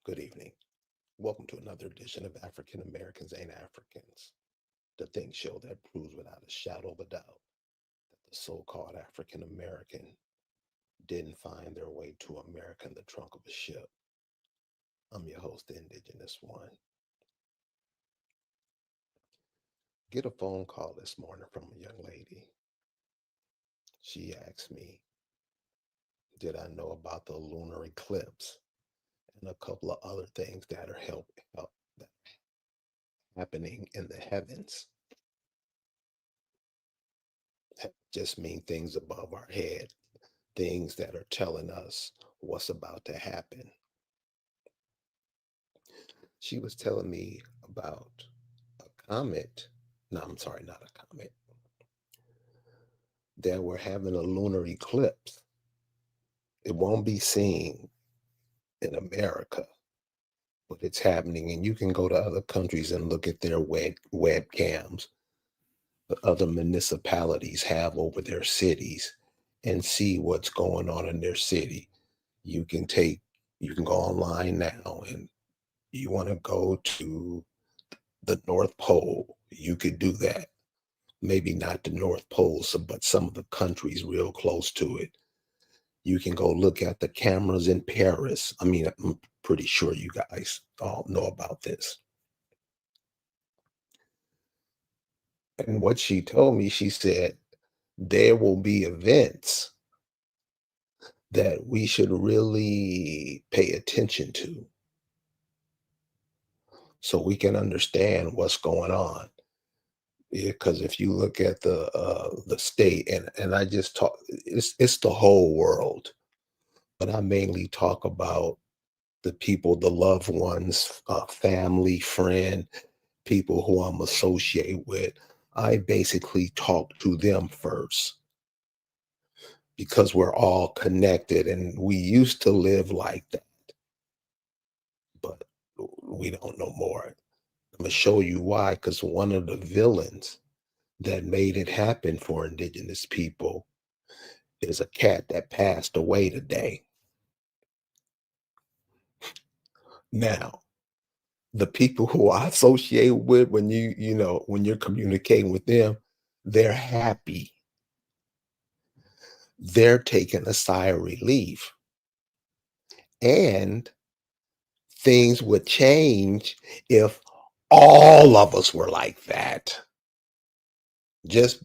Good evening. Welcome to another edition of African Americans Ain't Africans, the Think Show that proves without a shadow of a doubt that the so called African American didn't find their way to America in the trunk of a ship. I'm your host, the Indigenous One. Get a phone call this morning from a young lady. She asked me, did I know about the lunar eclipse and a couple of other things that are that happening in the heavens? Just mean things above our head, things that are telling us what's about to happen. She was telling me about a comet. No, I'm sorry, not a comet. That we're having a lunar eclipse. It won't be seen in America, but it's happening. And you can go to other countries and look at their webcams that other municipalities have over their cities and see what's going on in their city. You can take, you can go online now and you want to go to the North Pole, you could do that. Maybe not the North Pole, but some of the countries real close to it. You can go look at the cameras in Paris. I mean, I'm pretty sure you guys all know about this. And what she told me, she said, there will be events that we should really pay attention to so we can understand what's going on. Because if you look at the state, and I just talk, it's the whole world, but I mainly talk about the people, the loved ones, family, friend, people who I'm associated with. I basically talk to them first because we're all connected, and we used to live like that, but we don't know more. I'm gonna show you why. Because one of the villains that made it happen for indigenous people is a cat that passed away today. Now, the people who I associate with, when when you're communicating with them, they're happy. They're taking a sigh of relief. And things would change if all of us were like that. Just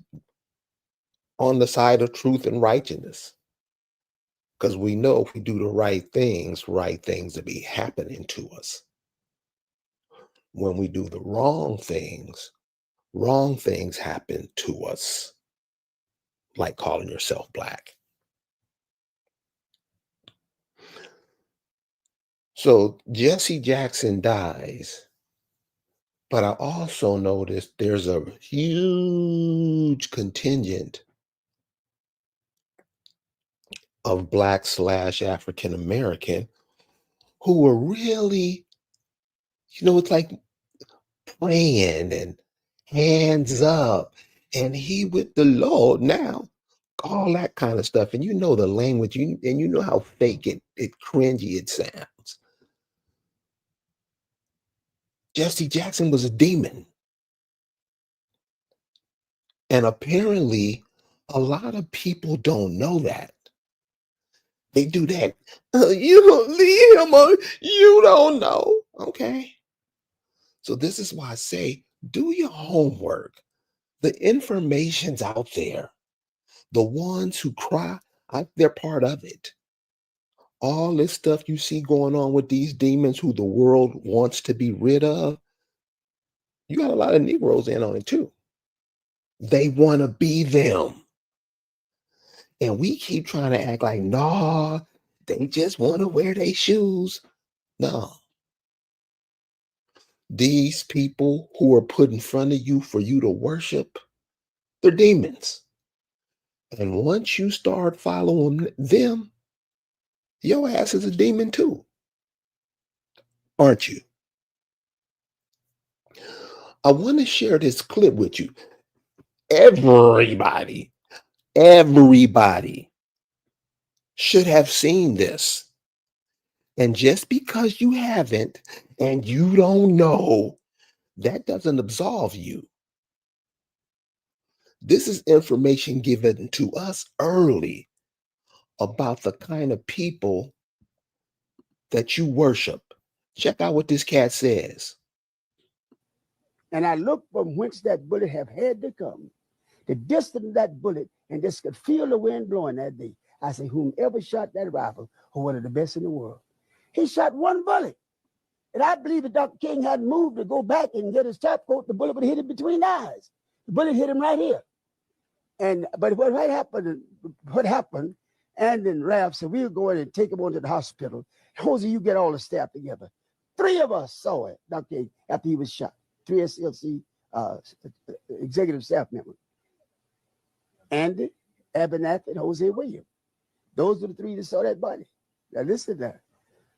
on the side of truth and righteousness. Because we know if we do the right things will be happening to us. When we do the wrong things happen to us, like calling yourself black. So Jesse Jackson dies, but I also noticed there's a huge contingent of black/African American who were really, it's like praying and hands up, and he with the Lord now, all that kind of stuff. And you know the language, and you know how fake it cringy it sounds. Jesse Jackson was a demon. And apparently, a lot of people don't know that. They do that. You don't leave him, you don't know. Okay. So this is why I say do your homework. The information's out there. The ones who cry, they're part of it. All this stuff you see going on with these demons who the world wants to be rid of, you got a lot of Negroes in on it too. They want to be them. And we keep trying to act like, nah, they just want to wear their shoes. No. These people who are put in front of you for you to worship, they're demons. And once you start following them, your ass is a demon too, aren't you? I want to share this clip with you. Everybody, everybody should have seen this. And just because you haven't and you don't know, that doesn't absolve you. This is information given to us early about the kind of people that you worship. Check out what this cat says. And I looked from whence that bullet have had to come, the distance of that bullet, and just could feel the wind blowing that day. I said, whomever shot that rifle was one of the best in the world. He shot one bullet. And I believe if Dr. King hadn't moved to go back and get his top coat, the bullet would have hit him between the eyes. The bullet hit him right here. But what happened, and then Ralph said, we'll go in and take him on to the hospital. Jose, you get all the staff together. 3 of us saw it, Dr. King, after he was shot. 3 SLC executive staff members. Andy, Abernathy, and Jose Williams. Those were the 3 that saw that body. Now listen to that.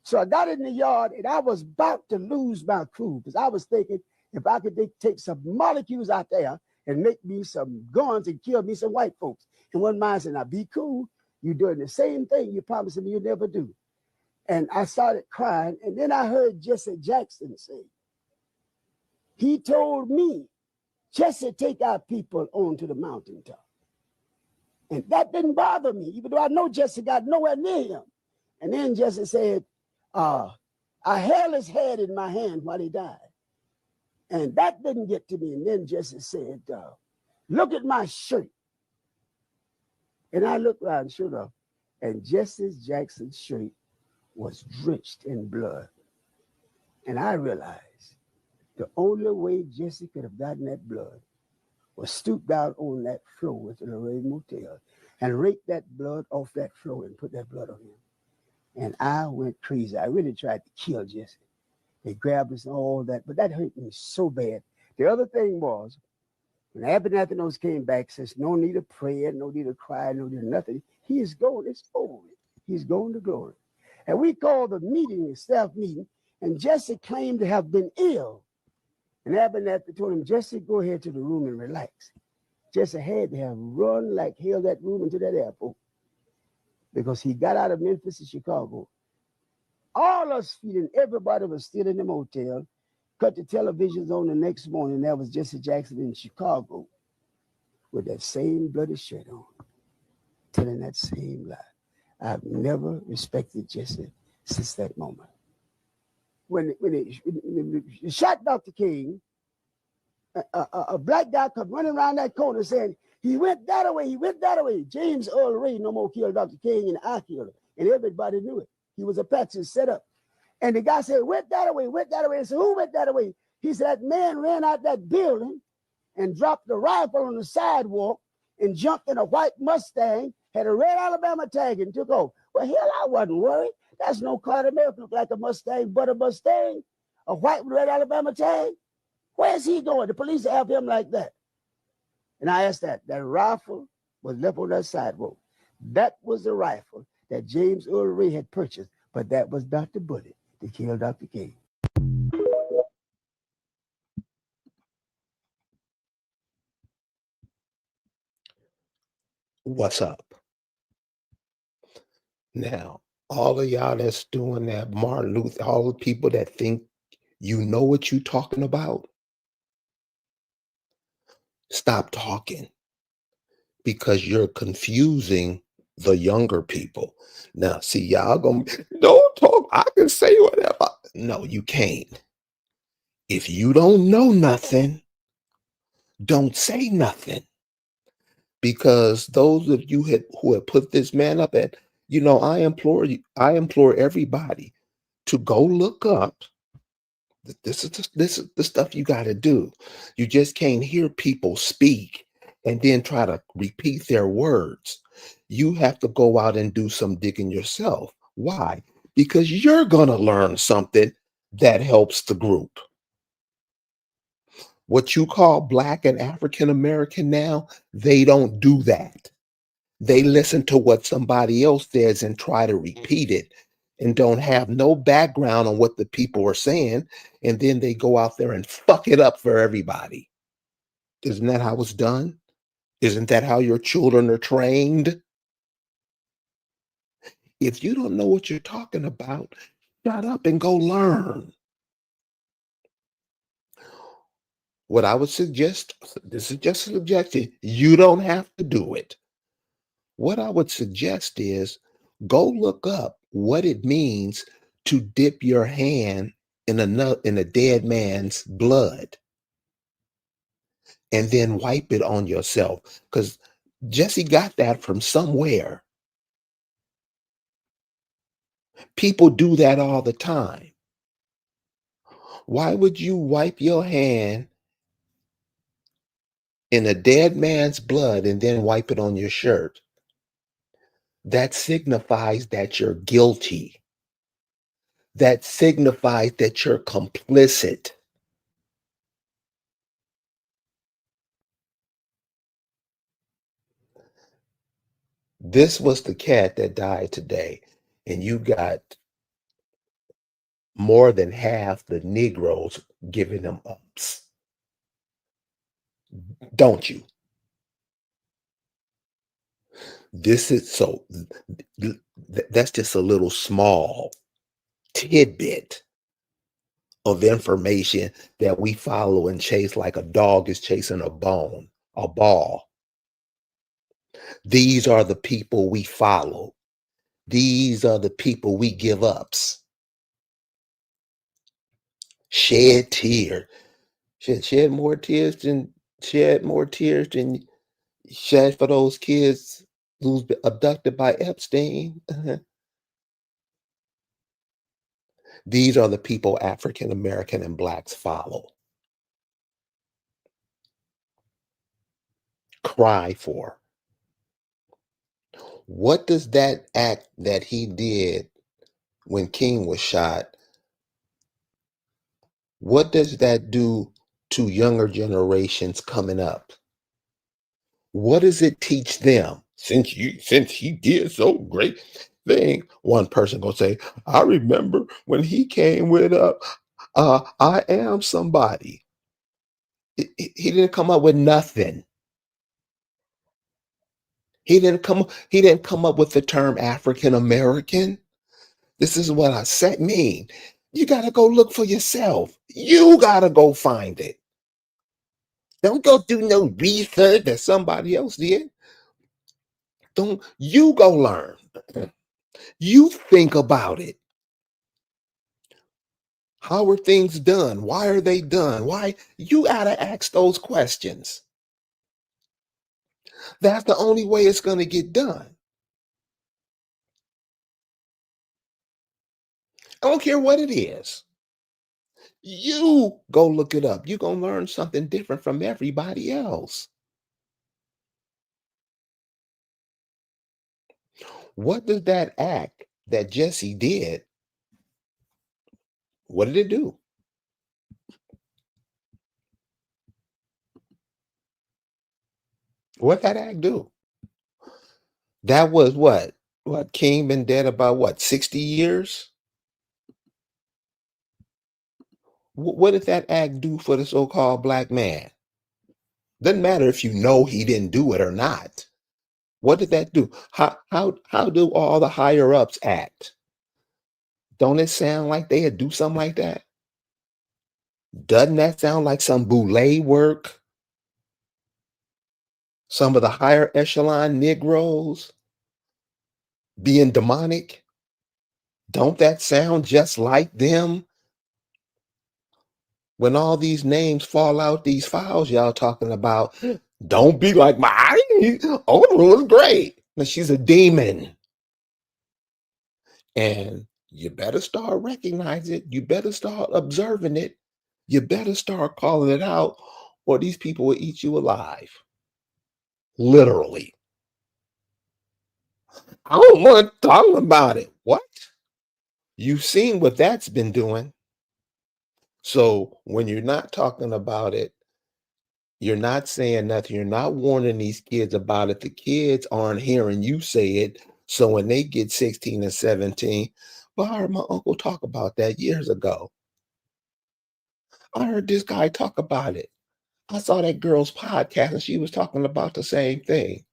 So I got in the yard and I was about to lose my cool because I was thinking if I could take some molecules out there and make me some guns and kill me some white folks. And one man said, now be cool. You're doing the same thing you promised me you'd never do. And I started crying. And then I heard Jesse Jackson say, he told me, Jesse, take our people on to the mountaintop. And that didn't bother me, even though I know Jesse got nowhere near him. And then Jesse said, I held his head in my hand while he died. And that didn't get to me. And then Jesse said, look at my shirt. And I looked around, sure enough, and Jesse Jackson's shirt was drenched in blood. And I realized the only way Jesse could have gotten that blood was stoop down on that floor at the Lorraine Motel and rake that blood off that floor and put that blood on him. And I went crazy. I really tried to kill Jesse. They grabbed us and all that, but that hurt me so bad. The other thing was, when Abernathy came back, says, no need of prayer, no need of cry, no need of nothing. He is going, it's over. He's going to glory. And we called the meeting, a staff meeting, and Jesse claimed to have been ill. And Abernathy told him, Jesse, go ahead to the room and relax. Jesse had to have run like hell that room into that airport because he got out of Memphis to Chicago. All us feeling, everybody was still in the motel, cut the televisions on the next morning. That was Jesse Jackson in Chicago with that same bloody shirt on, telling that same lie. I've never respected Jesse since that moment. When they shot Dr. King, a black guy come running around that corner saying, he went that way, he went that way. James Earl Ray no more killed Dr. King, and I killed him. And everybody knew it. He was a Apache set up. And the guy said, went that way, went that way. I said, who went that way? He said, that man ran out that building and dropped the rifle on the sidewalk and jumped in a white Mustang, had a red Alabama tag and took off. Well, hell, I wasn't worried. That's no car to make look like a Mustang, but a Mustang, a white red Alabama tag. Where's he going? The police have him like that. And I asked that rifle was left on that sidewalk. That was the rifle that James Earl Ray had purchased, but that was Dr. Bullet that killed Dr. King. What's up? Now, all of y'all that's doing that, Martin Luther, all the people that think you know what you're talking about, stop talking because you're confusing the younger people. Now, see, y'all gonna don't talk. I can say whatever. No, you can't. If you don't know nothing, don't say nothing. Because those of you who have put this man up at, I implore everybody to go look up. This is the stuff you got to do. You just can't hear people speak and then try to repeat their words. You have to go out and do some digging yourself. Why? Because you're going to learn something that helps the group. What you call Black and African American now, they don't do that. They listen to what somebody else says and try to repeat it and don't have no background on what the people are saying. And then they go out there and fuck it up for everybody. Isn't that how it's done? Isn't that how your children are trained? If you don't know what you're talking about, Shut up and go learn. What I would suggest, this is just a suggestion, you don't have to do it. What I would suggest is go look up what it means to dip your hand in a dead man's blood and then wipe it on yourself. Because Jesse got that from somewhere. People do that all the time. Why would you wipe your hand in a dead man's blood and then wipe it on your shirt? That signifies that you're guilty. That signifies that you're complicit. This was the cat that died today, and you got more than half the Negroes giving them ups, don't you? This is so, that's just a little small tidbit of information that we follow and chase like a dog is chasing a bone, a ball. These are the people we follow. These are the people we give ups. Shed tears. Shed more tears than shed for those kids who's been abducted by Epstein. These are the people African American and blacks follow, cry for. What does that act that he did when King was shot, what does that do to younger generations coming up? What does it teach them? Since he did so great thing, one person gonna say, I remember when he came with I am somebody. He didn't come up with nothing. He didn't come up with the term African American. This is what I said mean. You gotta go look for yourself. You gotta go find it. Don't go do no research that somebody else did. Don't you go learn. You think about it. How are things done? Why are they done? Why? You gotta ask those questions. That's the only way it's gonna get done. I don't care what it is. You go look it up. You're gonna learn something different from everybody else. What does that act that Jesse did? What did it do? What that act do? That was what? What King been dead about what 60 years? What did that act do for the so-called black man? Doesn't matter if you know he didn't do it or not. What did that do? How do all the higher ups act? Don't it sound like they'd do something like that? Doesn't that sound like some boule work? Some of the higher echelon Negroes being demonic? Don't that sound just like them? When all these names fall out, these files y'all talking about, don't be like my Oprah was great. But she's a demon. And you better start recognizing it. You better start observing it. You better start calling it out, or these people will eat you alive. Literally. I don't want to talk about it. What? You've seen what that's been doing. So when you're not talking about it, you're not saying nothing. You're not warning these kids about it. The kids aren't hearing you say it. So when they get 16 and 17, well, I heard my uncle talk about that years ago. I heard this guy talk about it. I saw that girl's podcast and she was talking about the same thing.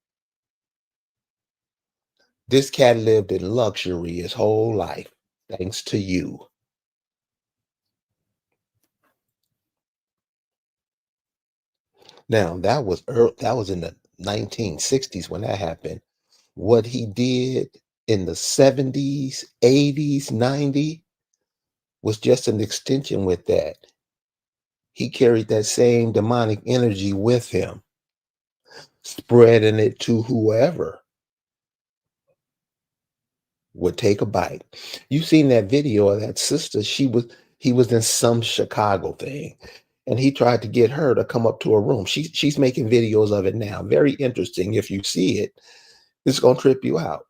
This cat lived in luxury his whole life. thanks to you. Now that was in the 1960s when that happened. What he did in the 70s, 80s, 90s was just an extension with that. He carried that same demonic energy with him, spreading it to whoever would take a bite. You seen that video of that sister? He was in some Chicago thing, and he tried to get her to come up to a room. She's making videos of it now. Very interesting. If you see it, it's gonna trip you out.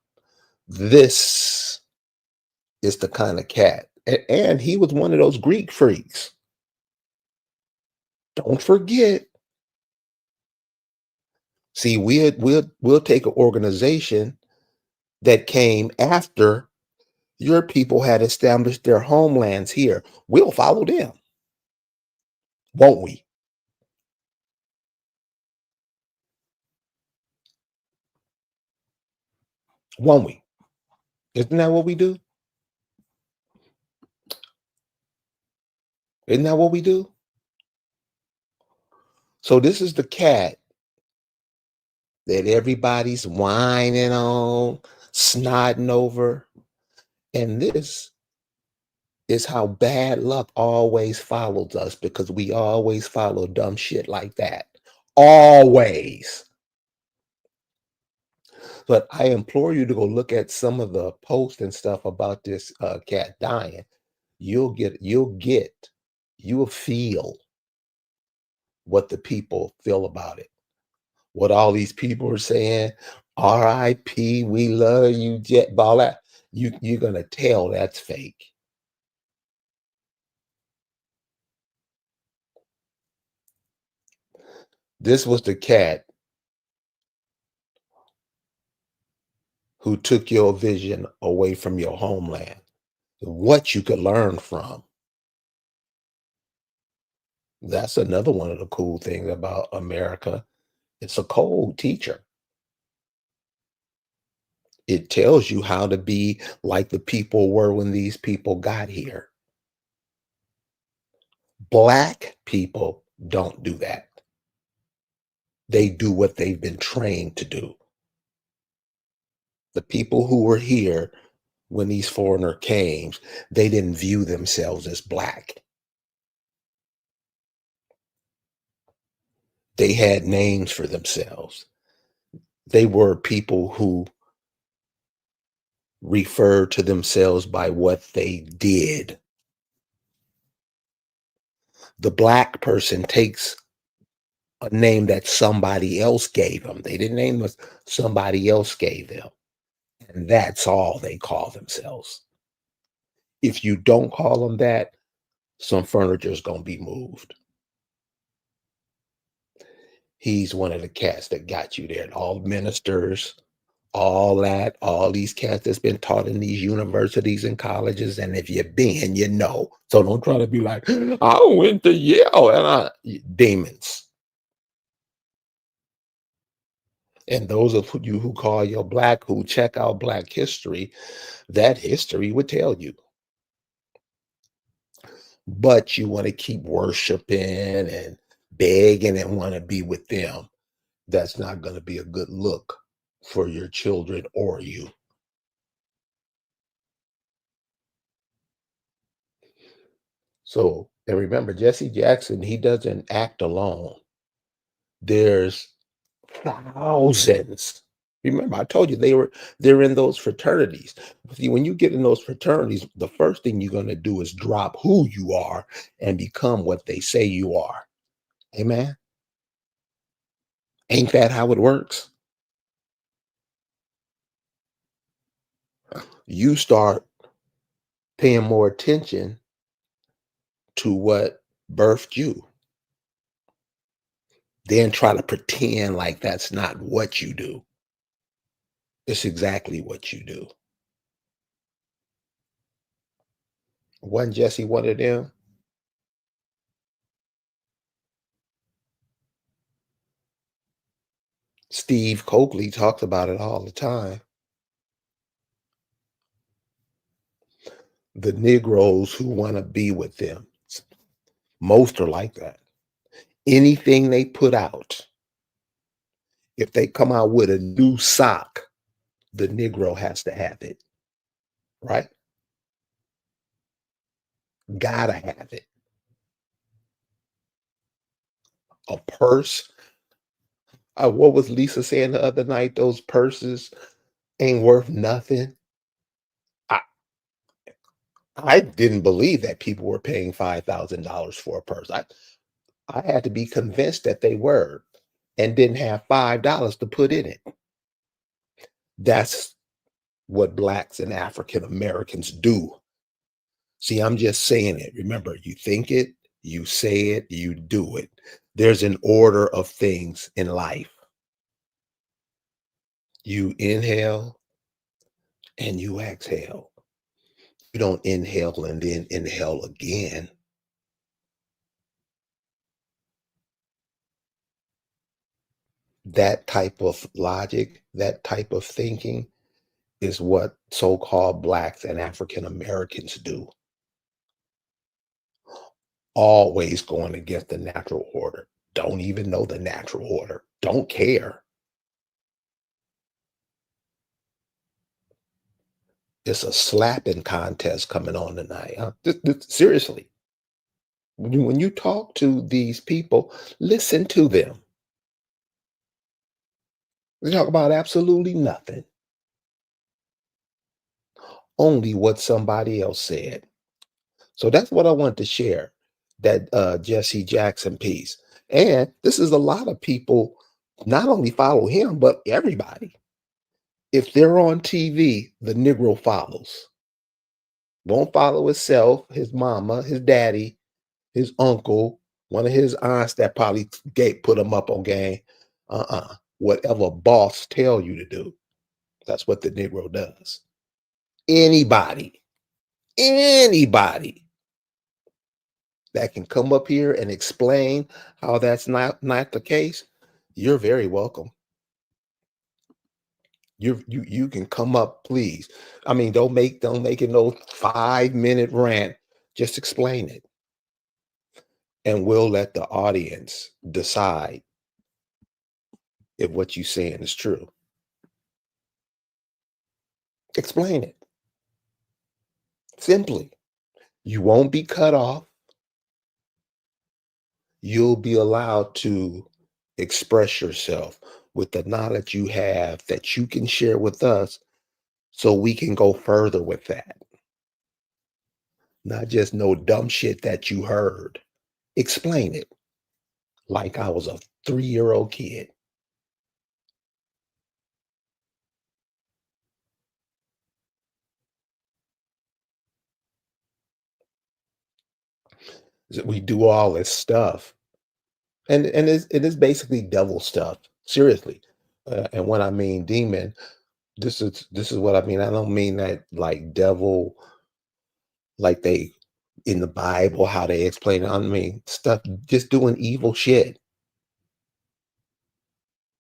This is the kind of cat, and he was one of those Greek freaks. Don't forget. See, we'll take an organization that came after your people had established their homelands here. We'll follow them, won't we? Won't we? Isn't that what we do? Isn't that what we do? So this is the cat that everybody's whining on, snotting over. And this is how bad luck always follows us because we always follow dumb shit like that. Always. But I implore you to go look at some of the posts and stuff about this cat dying. You will feel what the people feel about it. What all these people are saying, RIP, we love you, Jet, all that. You're gonna tell that's fake. This was the cat who took your vision away from your homeland. What you could learn from. That's another one of the cool things about America. It's a cold teacher. It tells you how to be like the people were when these people got here. Black people don't do that. They do what they've been trained to do. The people who were here when these foreigner came, they didn't view themselves as black. They had names for themselves. They were people who referred to themselves by what they did. The black person takes a name that somebody else gave them. They didn't name us, somebody else gave them. And that's all they call themselves. If you don't call them that, some furniture is going to be moved. He's one of the cats that got you there. All ministers, all that, all these cats that's been taught in these universities and colleges. And if you've been, you know. So don't try to be like, I went to Yale and demons. And those of you who call your black, who check out Black history, that history would tell you. But you want to keep worshiping and begging and want to be with them. That's not going to be a good look for your children or you. So, and remember, Jesse Jackson, he doesn't act alone. There's thousands. Remember, I told you they're in those fraternities. See, when you get in those fraternities, the first thing you're going to do is drop who you are and become what they say you are. Amen. Ain't that how it works? You start paying more attention to what birthed you, then try to pretend like that's not what you do. It's exactly what you do. Wasn't Jesse one of them? Steve Coakley talks about it all the time. the Negroes who want to be with them. Most are like that. Anything they put out, if they come out with a new sock, the Negro has to have it, right? Gotta have it. A purse. What was Lisa saying the other night? Those purses ain't worth nothing. I, I didn't believe that people were paying $5,000 for a purse. I had to be convinced that they were and didn't have $5 to put in it. That's what Blacks and African Americans do. See, I'm just saying it. Remember, you think it, you say it, you do it. There's an order of things in life. You inhale and you exhale. You don't inhale and then inhale again. That type of logic, that type of thinking is what so-called Blacks and African Americans do. Always going against the natural order. Don't even know the natural order. Don't care. It's a slapping contest coming on tonight. Huh? Seriously, when you talk to these people, listen to them. They talk about absolutely nothing, only what somebody else said. So that's what I want to share, that Jesse Jackson piece. And this is a lot of people not only follow him, but everybody. If they're on TV, the Negro follows. Won't follow himself, his mama, his daddy, his uncle, one of his aunts that probably put him up on game. Whatever boss tell you to do, that's what the Negro does. Anybody, anybody that can come up here and explain how that's not the case, you're very welcome. You can come up, please. I mean, don't make it no 5-minute rant. Just explain it, and we'll let the audience decide if what you're saying is true. Explain it simply. You won't be cut off. You'll be allowed to express yourself with the knowledge you have that you can share with us so we can go further with that. Not just no dumb shit that you heard. Explain it like I was a 3-year-old kid. We do all this stuff, and it is basically devil stuff. Seriously, and when I mean demon, this is what I mean. I don't mean that like devil, like they in the Bible, how they explain it. I mean stuff, just doing evil shit.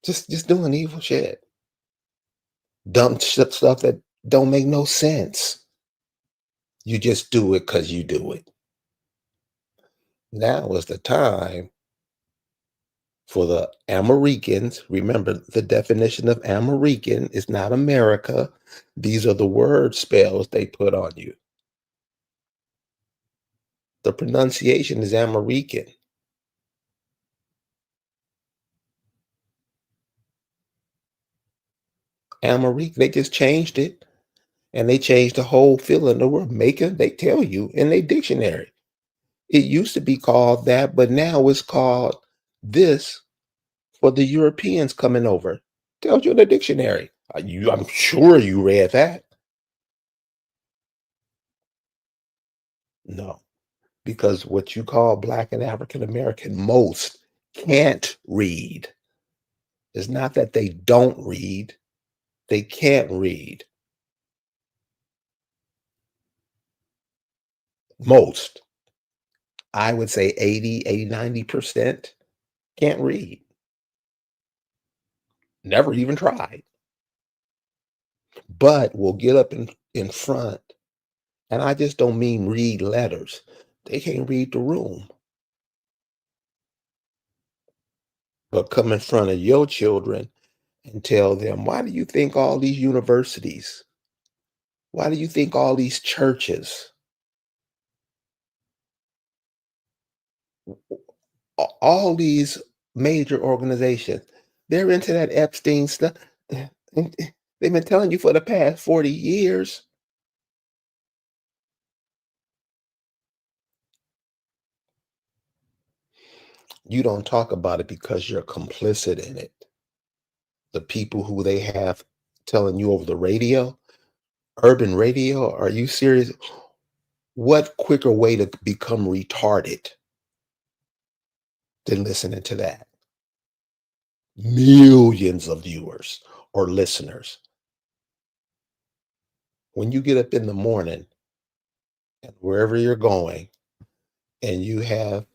Just doing evil shit. Dumb stuff that don't make no sense. You just do it because you do it. Now is the time for the Americans. Remember, the definition of American is not America. These are the word spells they put on you. The pronunciation is American. American. They just changed it, and they changed the whole feeling. The word maker, they tell you in their dictionary. It used to be called that, but now it's called this for the Europeans coming over. Tells you in the dictionary. I'm sure you read that. No, because what you call Black and African American, most can't read. It's not that they don't read, they can't read. Most, I would say 80, 90% can't read. Never even tried. But will get up in front And I just don't mean read letters. They can't read the room. But come in front of your children and tell them, why do you think all these universities, why do you think all these churches, all these major organizations, they're into that Epstein stuff? And they've been telling you for the past 40 years. You don't talk about it because you're complicit in it. The people who they have telling you over the radio, urban radio, are you serious? What quicker way to become retarded than listening to that? Millions of viewers or listeners. When you get up in the morning and wherever you're going and you have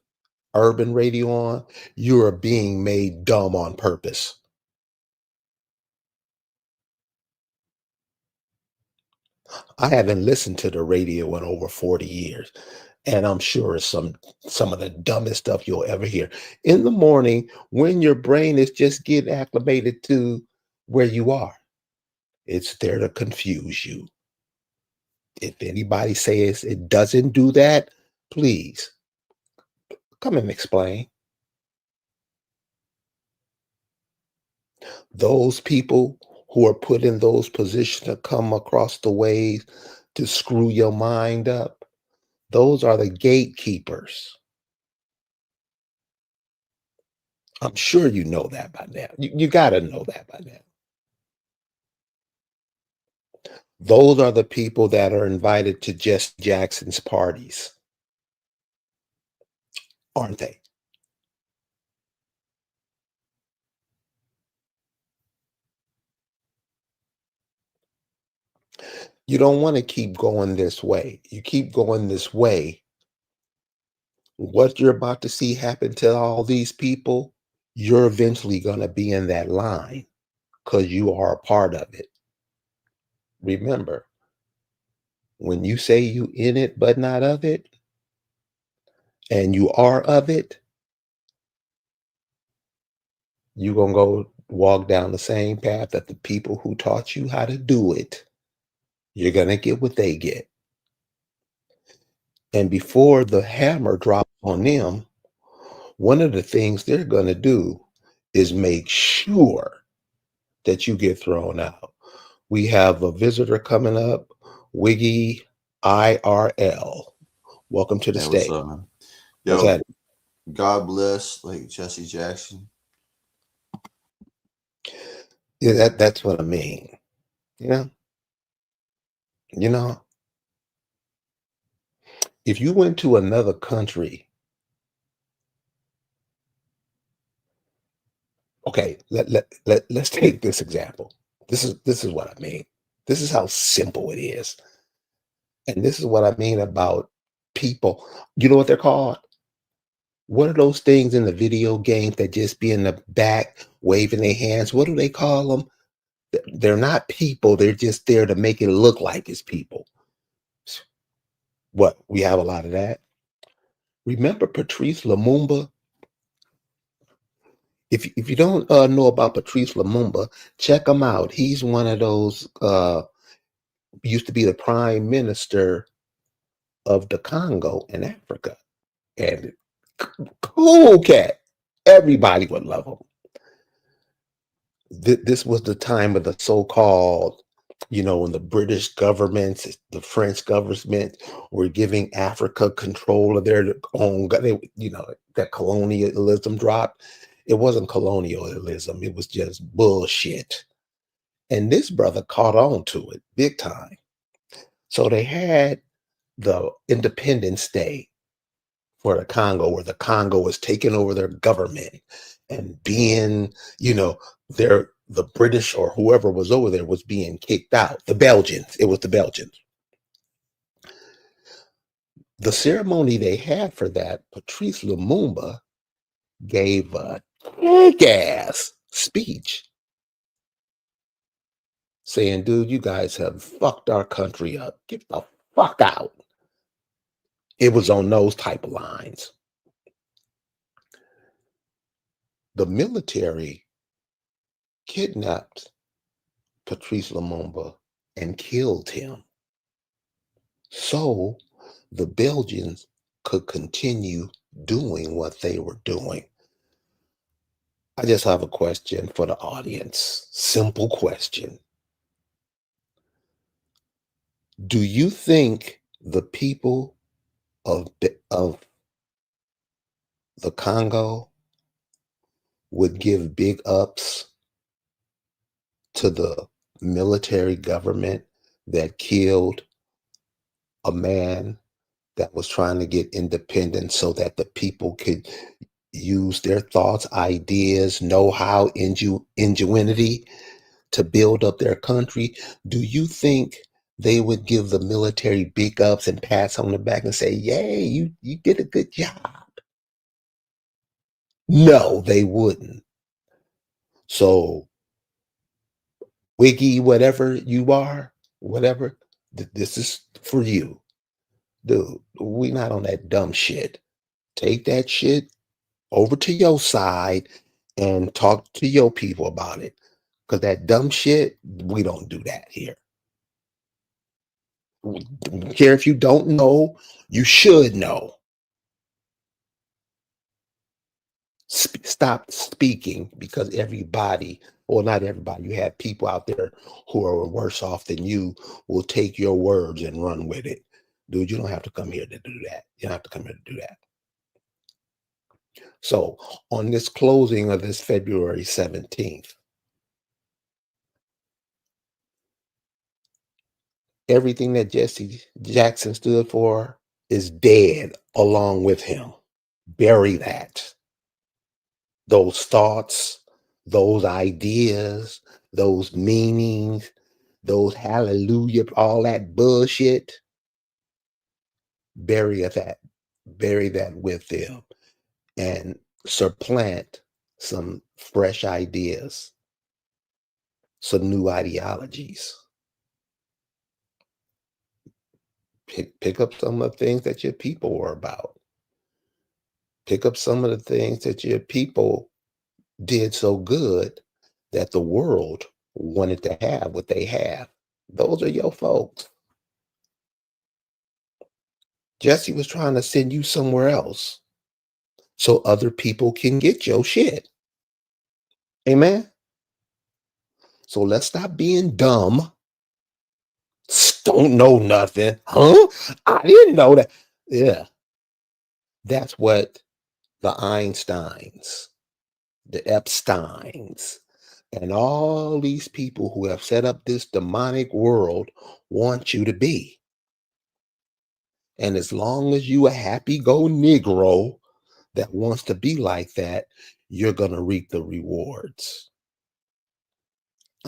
urban radio on, you are being made dumb on purpose. I haven't listened to the radio in over 40 years, and I'm sure it's some of the dumbest stuff you'll ever hear. In the morning, when your brain is just getting acclimated to where you are, it's there to confuse you. If anybody says it doesn't do that, please come and explain. Those people who are put in those positions to come across the ways to screw your mind up, those are the gatekeepers. I'm sure you know that by now. You got to know that by now. Those are the people that are invited to Jesse Jackson's parties, aren't they? You don't want to keep going this way. You keep going this way, what you're about to see happen to all these people, you're eventually going to be in that line because you are a part of it. Remember, when you say you in it but not of it, and you are of it, you're going to go walk down the same path that the people who taught you how to do it, you're going to get what they get. And before the hammer drops on them, one of the things they're going to do is make sure that you get thrown out. We have a visitor coming up, Wiggy IRL. Welcome to the Hey, what's stage. up, man? What's Yo, that? God bless, like Jesse Jackson. Yeah, that's what I mean. You know, if you went to another country, okay, let's take this example. This is what I mean. This is how simple it is. And this is what I mean about people. You know what they're called? What are those things in the video games that just be in the back waving their hands? What do they call them? They're not people. They're just there to make it look like it's people. What? We have a lot of that. Remember Patrice Lumumba? If you don't know about Patrice Lumumba, check him out. He's one of those, used to be the prime minister of the Congo in Africa. And cool cat. Everybody would love him. This was the time of the so-called, when the British government, the French government were giving Africa control of their own, that colonialism dropped. It wasn't colonialism. It was just bullshit. And this brother caught on to it big time. So they had the Independence Day for the Congo, where the Congo was taking over their government and being, the British or whoever was over there was being kicked out. The Belgians, it was the Belgians. The ceremony they had for that, Patrice Lumumba gave a kick-ass speech saying, dude, you guys have fucked our country up. Get the fuck out. It was on those type of lines. The military kidnapped Patrice Lumumba and killed him so the Belgians could continue doing what they were doing. I just have a question for the audience. Simple question. Do you think the people of the Congo would give big ups to the military government that killed a man that was trying to get independence so that the people could use their thoughts, ideas, know-how, ingenuity to build up their country? Do you think they would give the military big ups and pats on the back and say, yay, you did a good job? No, they wouldn't. So, Wiggy, whatever you are, whatever, this is for you. Dude, we not on that dumb shit. Take that shit over to your side and talk to your people about it. Because that dumb shit, we don't do that here. Don't care if you don't know, you should know. Stop speaking because everybody, or not everybody, you have people out there who are worse off than you will take your words and run with it. Dude, you don't have to come here to do that. You don't have to come here to do that. So on this closing of this February 17th, everything that Jesse Jackson stood for is dead along with him. Bury that. Those thoughts, those ideas, those meanings, those hallelujah, all that bullshit. Bury that with them and supplant some fresh ideas, some new ideologies. Pick up some of the things that your people were about. Pick up some of the things that your people did so good that the world wanted to have what they have. Those are your folks. Jesse was trying to send you somewhere else so other people can get your shit. Amen? So let's stop being dumb. Don't know nothing. Huh? I didn't know that. Yeah. That's what the Einsteins, the Epsteins, and all these people who have set up this demonic world want you to be. And as long as you a happy-go Negro that wants to be like that, you're going to reap the rewards.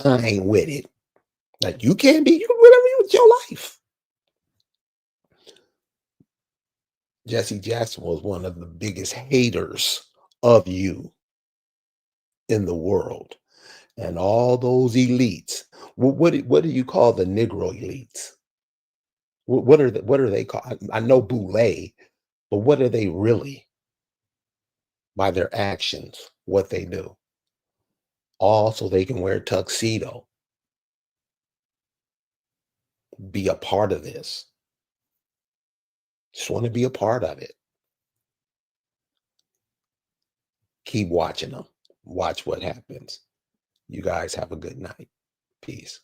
I ain't with it. Like, you can be, you can whatever you with your life. Jesse Jackson was one of the biggest haters of you in the world. And all those elites, what do you call the Negro elites? What are they called? I know Boule, but what are they really? By their actions, what they do. All so they can wear a tuxedo. Be a part of this. Just want to be a part of it. Keep watching them. Watch what happens. You guys have a good night. Peace.